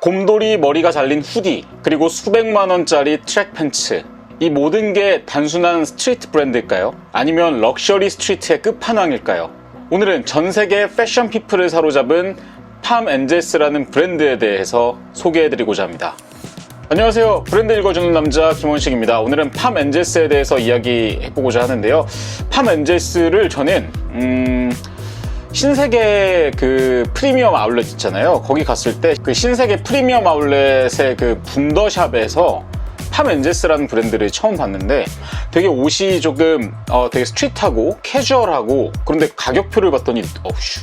곰돌이 머리가 잘린 후디, 그리고 수백만 원짜리 트랙 팬츠, 이 모든 게 단순한 스트리트 브랜드일까요? 아니면 럭셔리 스트리트의 끝판왕일까요? 오늘은 전 세계 패션 피플을 사로잡은 팜&제스라는 브랜드에 대해서 소개해드리고자 합니다. 안녕하세요. 브랜드 읽어주는 남자 김원식입니다. 오늘은 팜&제스에 대해서 이야기해보고자 하는데요. 팜&제스를 저는 신세계 그 프리미엄 아울렛 있잖아요. 거기 갔을 때 그 신세계 프리미엄 아울렛의 그 분더샵에서 팜&제스라는 브랜드를 처음 봤는데 되게 옷이 조금 되게 스트릿하고 캐주얼하고, 그런데 가격표를 봤더니 어우씨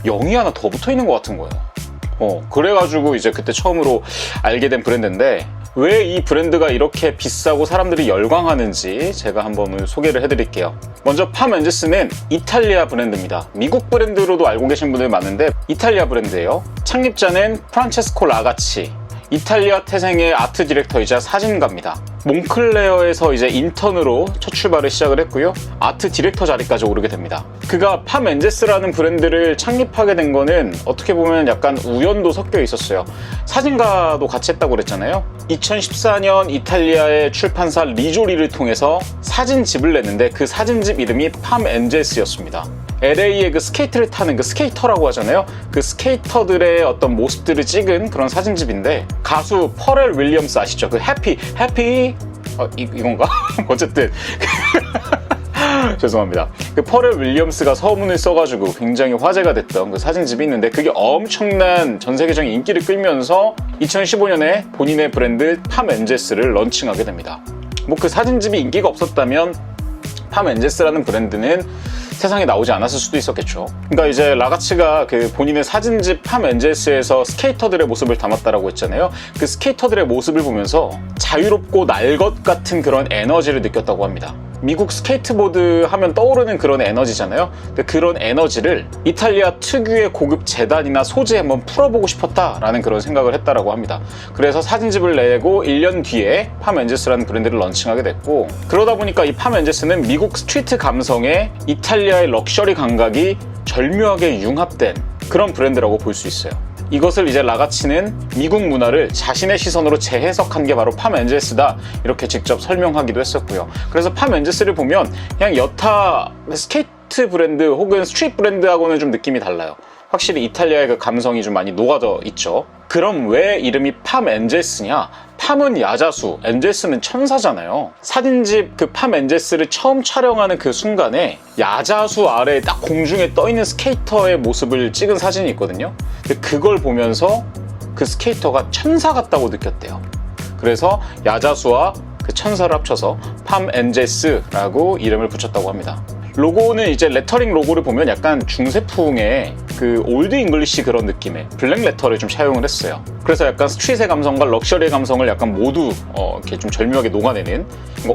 0이 하나 더 붙어있는 것 같은 거예요. 그래가지고 이제 그때 처음으로 알게 된 브랜드인데, 왜 이 브랜드가 이렇게 비싸고 사람들이 열광하는지 제가 한번 소개를 해드릴게요. 먼저 팜&제스는 이탈리아 브랜드입니다. 미국 브랜드로도 알고 계신 분들 많은데 이탈리아 브랜드예요. 창립자는 프란체스코 라가치, 이탈리아 태생의 아트 디렉터이자 사진가입니다. 몽클레어에서 이제 인턴으로 첫 출발을 시작을 했고요. 아트 디렉터 자리까지 오르게 됩니다. 그가 팜&제스라는 브랜드를 창립하게 된 거는 어떻게 보면 약간 우연도 섞여 있었어요. 사진가도 같이 했다고 그랬잖아요. 2014년 이탈리아의 출판사 리조리를 통해서 사진집을 냈는데 그 사진집 이름이 팜&제스였습니다. LA의 그 스케이트를 타는 그 스케이터라고 하잖아요. 그 스케이터들의 어떤 모습들을 찍은 그런 사진집인데, 가수 퍼렐 윌리엄스 아시죠? 그 해피 이건가? 어쨌든 죄송합니다. 그 퍼렐 윌리엄스가 서문을 써가지고 굉장히 화제가 됐던 그 사진집이 있는데, 그게 엄청난 전 세계적인 인기를 끌면서 2015년에 본인의 브랜드 팜&제스를 런칭하게 됩니다. 뭐 그 사진집이 인기가 없었다면 팜&제스라는 브랜드는 세상에 나오지 않았을 수도 있었겠죠. 그러니까 이제 라가치가 그 본인의 사진집 팜&제스에서 스케이터들의 모습을 담았다라고 했잖아요. 그 스케이터들의 모습을 보면서 자유롭고 날 것 같은 그런 에너지를 느꼈다고 합니다. 미국 스케이트보드 하면 떠오르는 그런 에너지잖아요. 근데 그런 에너지를 이탈리아 특유의 고급 재단이나 소재에 한번 풀어보고 싶었다라는 그런 생각을 했다라고 합니다. 그래서 사진집을 내고 1년 뒤에 팜&제스라는 브랜드를 런칭하게 됐고, 그러다 보니까 이 팜&제스는 미국 스트리트 감성에 이탈리아의 럭셔리 감각이 절묘하게 융합된 그런 브랜드라고 볼 수 있어요. 이것을 이제 라가치는 미국 문화를 자신의 시선으로 재해석한 게 바로 팜&제스다, 이렇게 직접 설명하기도 했었고요. 그래서 팜&제스를 보면 그냥 여타 스케이트 브랜드 혹은 스트릿 브랜드하고는 좀 느낌이 달라요. 확실히 이탈리아의 그 감성이 좀 많이 녹아져 있죠. 그럼 왜 이름이 팜&제스냐? 팜은 야자수, &제스는 천사잖아요. 사진집 그 팜&제스를 처음 촬영하는 그 순간에 야자수 아래에 딱 공중에 떠있는 스케이터의 모습을 찍은 사진이 있거든요. 근데 그걸 보면서 그 스케이터가 천사 같다고 느꼈대요. 그래서 야자수와 그 천사를 합쳐서 팜&제스라고 이름을 붙였다고 합니다. 로고는 이제 레터링 로고를 보면 약간 중세풍의 그 올드 잉글리시 그런 느낌의 블랙 레터를 좀 사용을 했어요. 그래서 약간 스트릿의 감성과 럭셔리의 감성을 약간 모두 이렇게 좀 절묘하게 녹아내는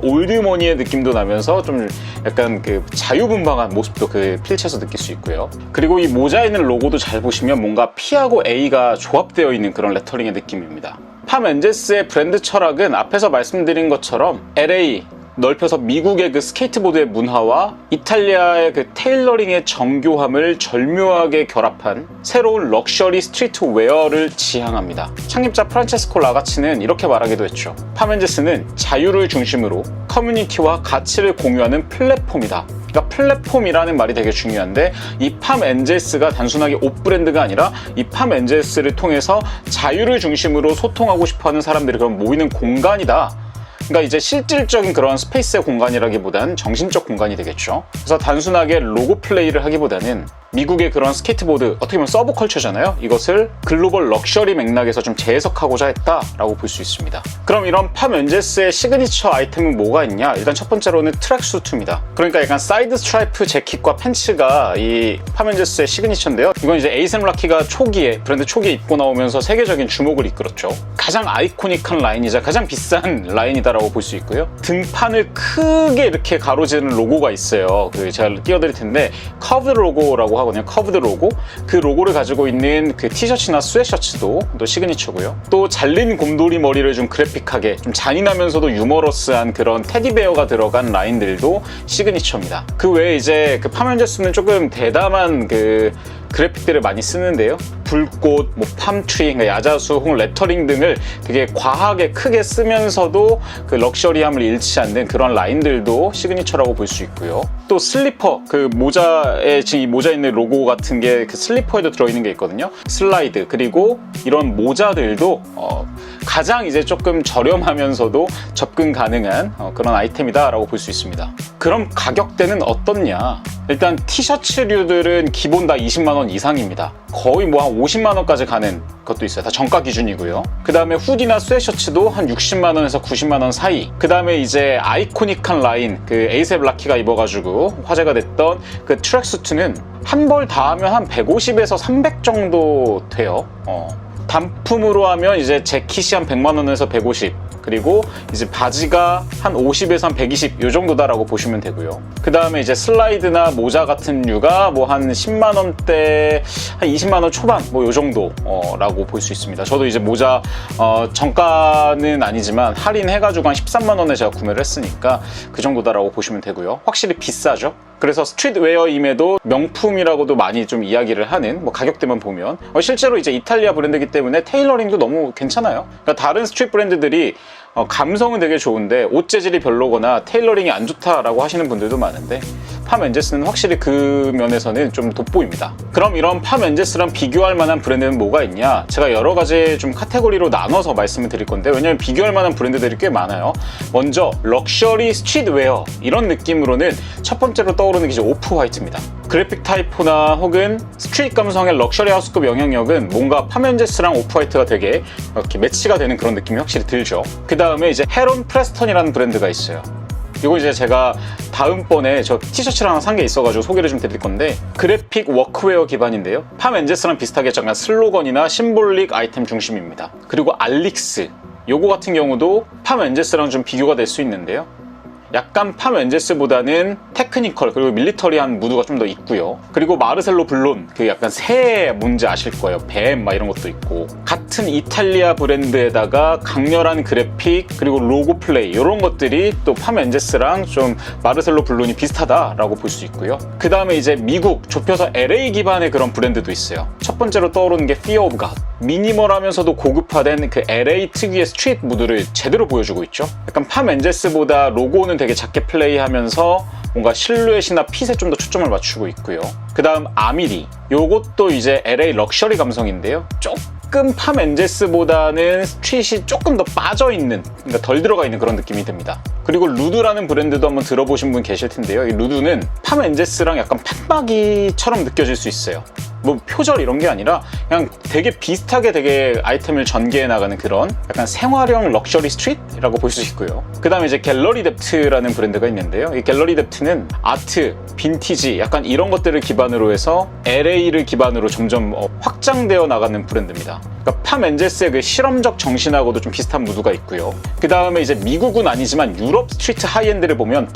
올드머니의 느낌도 나면서 좀 약간 그 자유분방한 모습도 그 필체에서 느낄 수 있고요. 그리고 이 모자에 있는 로고도 잘 보시면 뭔가 P하고 A가 조합되어 있는 그런 레터링의 느낌입니다. 팜&제스의 브랜드 철학은 앞에서 말씀드린 것처럼 LA, 넓혀서 미국의 그 스케이트보드의 문화와 이탈리아의 그 테일러링의 정교함을 절묘하게 결합한 새로운 럭셔리 스트리트 웨어를 지향합니다. 창립자 프란체스코 라가치는 이렇게 말하기도 했죠. 팜&제스는 자유를 중심으로 커뮤니티와 가치를 공유하는 플랫폼이다. 그러니까 플랫폼이라는 말이 되게 중요한데, 이 팜&제스가 단순하게 옷 브랜드가 아니라 이 팜&제스를 통해서 자유를 중심으로 소통하고 싶어하는 사람들이 그럼 모이는 공간이다. 그러니까 이제 실질적인 그런 스페이스의 공간이라기보단 정신적 공간이 되겠죠. 그래서 단순하게 로고 플레이를 하기보다는 미국의 그런 스케이트보드, 어떻게 보면 서브컬처잖아요. 이것을 글로벌 럭셔리 맥락에서 좀 재해석하고자 했다라고 볼 수 있습니다. 그럼 이런 팜&제스의 시그니처 아이템은 뭐가 있냐? 일단 첫 번째로는 트랙수트입니다. 그러니까 약간 사이드 스트라이프 재킷과 팬츠가 이 팜&제스의 시그니처인데요. 이건 이제 에이셈 라키가 브랜드 초기에 입고 나오면서 세계적인 주목을 이끌었죠. 가장 아이코닉한 라인이자 가장 비싼 라인이다라고 볼 수 있고요. 등판을 크게 이렇게 가로지르는 로고가 있어요. 제가 띄워드릴 텐데 커브 로고라고 하거든요. 커브드 로고. 그 로고를 가지고 있는 그 티셔츠나 스웨셔츠도 또 시그니처고요. 또 잘린 곰돌이 머리를 좀 그래픽하게, 좀 잔인하면서도 유머러스한 그런 테디베어가 들어간 라인들도 시그니처입니다. 그 외에 이제 그 팜&제스는 조금 대담한 그 그래픽들을 많이 쓰는데요. 불꽃, 뭐 팜트리, 그러니까 야자수 혹은 레터링 등을 되게 과하게 크게 쓰면서도 그 럭셔리함을 잃지 않는 그런 라인들도 시그니처라고 볼 수 있고요. 또 슬리퍼, 그 모자에 지금 이 모자에 있는 로고 같은 게 그 슬리퍼에도 들어있는 게 있거든요. 슬라이드, 그리고 이런 모자들도 가장 이제 조금 저렴하면서도 접근 가능한 그런 아이템이다라고 볼 수 있습니다. 그럼 가격대는 어떻냐? 일단 티셔츠류들은 기본 다 20만 원 이상입니다. 거의 뭐 한 50만 원까지 가는 것도 있어요. 다 정가 기준이고요. 그 다음에 후디나 스웨셔츠도 한 60만 원에서 90만 원 사이. 그 다음에 이제 아이코닉한 라인, 그 에이셉 라키가 입어가지고 화제가 됐던 그 트랙수트는 한 벌 다 하면 한 150에서 300 정도 돼요. 단품으로 하면 이제 재킷이 한 100만 원에서 150, 그리고 이제 바지가 한 50에서 한 120 요 정도다라고 보시면 되고요. 그 다음에 이제 슬라이드나 모자 같은 류가 뭐 한 10만 원대, 한 20만 원 초반 뭐 요 정도라고 볼 수 있습니다. 저도 이제 모자 정가는 아니지만 할인해가지고 한 13만 원에 제가 구매를 했으니까 그 정도다라고 보시면 되고요. 확실히 비싸죠. 그래서 스트릿웨어임에도 명품이라고도 많이 좀 이야기를 하는 뭐 가격대만 보면 실제로 이제 이탈리아 브랜드이기 때문에 테일러링도 너무 괜찮아요. 그러니까 다른 스트릿 브랜드들이 감성은 되게 좋은데 옷 재질이 별로거나 테일러링이 안 좋다라고 하시는 분들도 많은데 팜&제스는 확실히 그 면에서는 좀 돋보입니다. 그럼 이런 팜&제스랑 비교할 만한 브랜드는 뭐가 있냐? 제가 여러 가지 좀 카테고리로 나눠서 말씀을 드릴 건데, 왜냐면 비교할 만한 브랜드들이 꽤 많아요. 먼저 럭셔리 스트릿웨어, 이런 느낌으로는 첫 번째로 떠오르는 게 이제 오프 화이트입니다. 그래픽 타이포나 혹은 스트릿 감성의 럭셔리 하우스급 영향력은 뭔가 팜&제스랑 오프 화이트가 되게 이렇게 매치가 되는 그런 느낌이 확실히 들죠. 그 다음에 이제 헤론 프레스턴이라는 브랜드가 있어요. 이거 이제 제가 다음번에 저 티셔츠를 하나 산 게 있어가지고 소개를 좀 드릴 건데, 그래픽 워크웨어 기반인데요. 팜&제스랑 비슷하게 약간 슬로건이나 심볼릭 아이템 중심입니다. 그리고 알릭스, 요거 같은 경우도 팜&제스랑 좀 비교가 될 수 있는데요. 약간 팜&제스보다는 테크니컬 그리고 밀리터리한 무드가 좀 더 있고요. 그리고 마르셀로 블론, 그 약간 새 뭔지 아실 거예요. 뱀 막 이런 것도 있고, 같은 이탈리아 브랜드에다가 강렬한 그래픽 그리고 로고 플레이, 이런 것들이 또 팜&제스랑 좀 마르셀로 블론이 비슷하다라고 볼 수 있고요. 그 다음에 이제 미국, 좁혀서 LA 기반의 그런 브랜드도 있어요. 첫 번째로 떠오르는 게 Fear of God, 미니멀하면서도 고급화된 그 LA 특유의 스트릿 무드를 제대로 보여주고 있죠. 약간 팜&제스보다 로고는 되게 작게 플레이하면서 뭔가 실루엣이나 핏에 좀 더 초점을 맞추고 있고요. 그 다음 아미리, 요것도 이제 LA 럭셔리 감성인데요. 조금 팜&제스보다는 스트릿이 조금 더 빠져있는, 그러니까 덜 들어가 있는 그런 느낌이 듭니다. 그리고 루드라는 브랜드도 한번 들어보신 분 계실 텐데요. 이 루드는 팜&제스랑 약간 팬바기처럼 느껴질 수 있어요. 뭐 표절 이런 게 아니라 그냥 되게 비슷하게 되게 아이템을 전개해 나가는 그런 약간 생활형 럭셔리 스트릿이라고 볼 수 있고요. 그 다음에 이제 갤러리 뎁트라는 브랜드가 있는데요. 이 갤러리 뎁트는 아트, 빈티지 약간 이런 것들을 기반으로 해서 LA를 기반으로 점점 확장되어 나가는 브랜드입니다. 그러니까 팜&제스의 그 실험적 정신하고도 좀 비슷한 무드가 있고요. 그 다음에 이제 미국은 아니지만 유럽 스트리트 하이엔드를 보면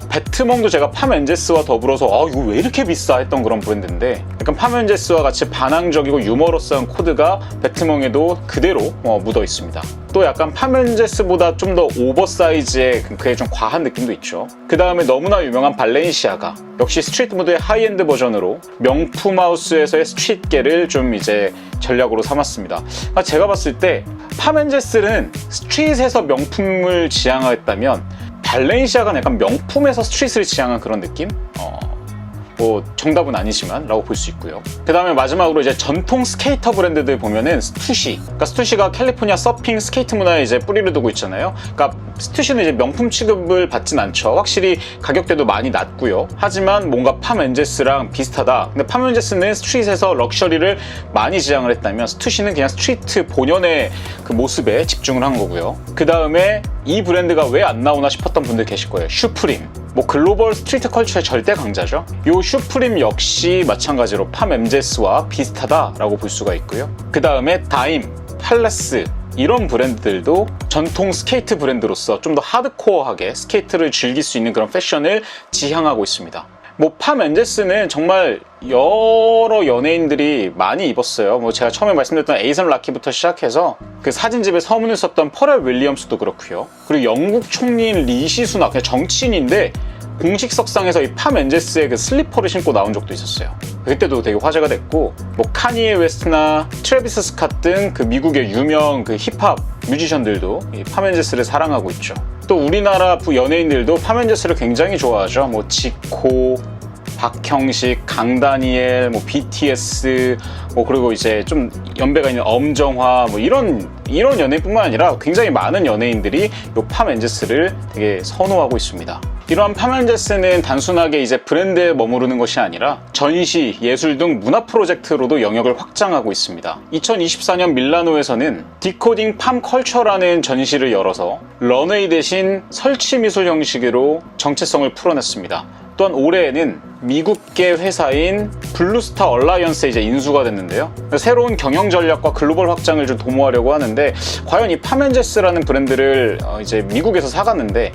베트멍도 제가 팜&제스와 더불어서 이거 왜 이렇게 비싸 했던 그런 브랜드인데, 약간 팜&제스와 같이 반항적이고 유머러스한 코드가 베트멍에도 그대로 묻어 있습니다. 또 약간 팜&제스보다 좀 더 오버사이즈의 그게 좀 과한 느낌도 있죠. 그 다음에 너무나 유명한 발렌시아가, 역시 스트리트 무드의 하이엔드 버전으로 명품 하우스에서의 스트릿계를 좀 이제 전략으로 삼았습니다. 제가 봤을 때 팜&제스는 스트릿에서 명품을 지향했다면 발렌시아가는 약간 명품에서 스트릿을 지향한 그런 느낌? 뭐 정답은 아니지만 라고 볼 수 있고요. 그 다음에 마지막으로 이제 전통 스케이터 브랜드들 보면은 스투시, 그러니까 스투시가 캘리포니아 서핑 스케이트 문화에 이제 뿌리를 두고 있잖아요. 그러니까 스투시는 이제 명품 취급을 받진 않죠. 확실히 가격대도 많이 낮고요. 하지만 뭔가 팜&제스랑 비슷하다. 근데 팜&제스는 스트릿에서 럭셔리를 많이 지향을 했다면 스투시는 그냥 스트리트 본연의 그 모습에 집중을 한 거고요. 그 다음에 이 브랜드가 왜 안 나오나 싶었던 분들 계실 거예요. 슈프림, 뭐 글로벌 스트리트 컬처의 절대 강자죠. 요 슈프림 역시 마찬가지로 팜&제스와 비슷하다라고 볼 수가 있고요. 그 다음에 다임, 팔레스, 이런 브랜드들도 전통 스케이트 브랜드로서 좀 더 하드코어하게 스케이트를 즐길 수 있는 그런 패션을 지향하고 있습니다. 뭐 팜&제스는 정말 여러 연예인들이 많이 입었어요. 뭐 제가 처음에 말씀드렸던 에이셈 라키부터 시작해서 그 사진집에 서문을 썼던 퍼렐 윌리엄스도 그렇고요. 그리고 영국 총리인 리시 수낙, 그냥 정치인인데 공식석상에서 이 팜 엔제스의 그 슬리퍼를 신고 나온 적도 있었어요. 그때도 되게 화제가 됐고, 뭐 카니에 웨스트나 트래비스 스캇 등 그 미국의 유명 그 힙합 뮤지션들도 이 팜 엔제스를 사랑하고 있죠. 또 우리나라 연예인들도 팜 엔제스를 굉장히 좋아하죠. 뭐 지코, 박형식, 강다니엘, 뭐 BTS, 뭐 그리고 이제 좀 연배가 있는 엄정화, 뭐 이런 연예인뿐만 아니라 굉장히 많은 연예인들이 이 팜 엔제스를 되게 선호하고 있습니다. 이러한 팜 엔제스는 단순하게 이제 브랜드에 머무르는 것이 아니라 전시, 예술 등 문화 프로젝트로도 영역을 확장하고 있습니다. 2024년 밀라노에서는 디코딩 팜 컬처라는 전시를 열어서 런웨이 대신 설치 미술 형식으로 정체성을 풀어냈습니다. 또한 올해에는 미국계 회사인 블루스타 얼라이언스에 이제 인수가 됐는데요. 새로운 경영 전략과 글로벌 확장을 좀 도모하려고 하는데, 과연 이 팜 엔제스라는 브랜드를 이제 미국에서 사갔는데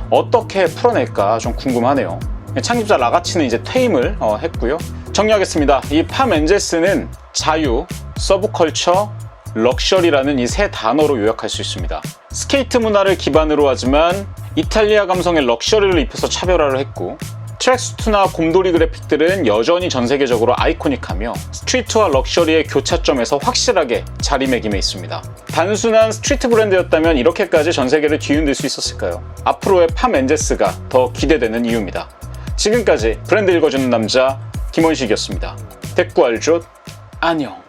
어떻게 풀어낼까 좀 궁금하네요. 창립자 라가치는 이제 퇴임을 했고요. 정리하겠습니다. 이 팜 엔제스는 자유, 서브컬처, 럭셔리라는 이 세 단어로 요약할 수 있습니다. 스케이트 문화를 기반으로 하지만 이탈리아 감성의 럭셔리를 입혀서 차별화를 했고, 트랙수트나 곰돌이 그래픽들은 여전히 전 세계적으로 아이코닉하며 스트리트와 럭셔리의 교차점에서 확실하게 자리매김해 있습니다. 단순한 스트리트 브랜드였다면 이렇게까지 전 세계를 뒤흔들 수 있었을까요? 앞으로의 팜 엔제스가 더 기대되는 이유입니다. 지금까지 브랜드 읽어주는 남자 김원식이었습니다. 대꾸 알죠? 안녕.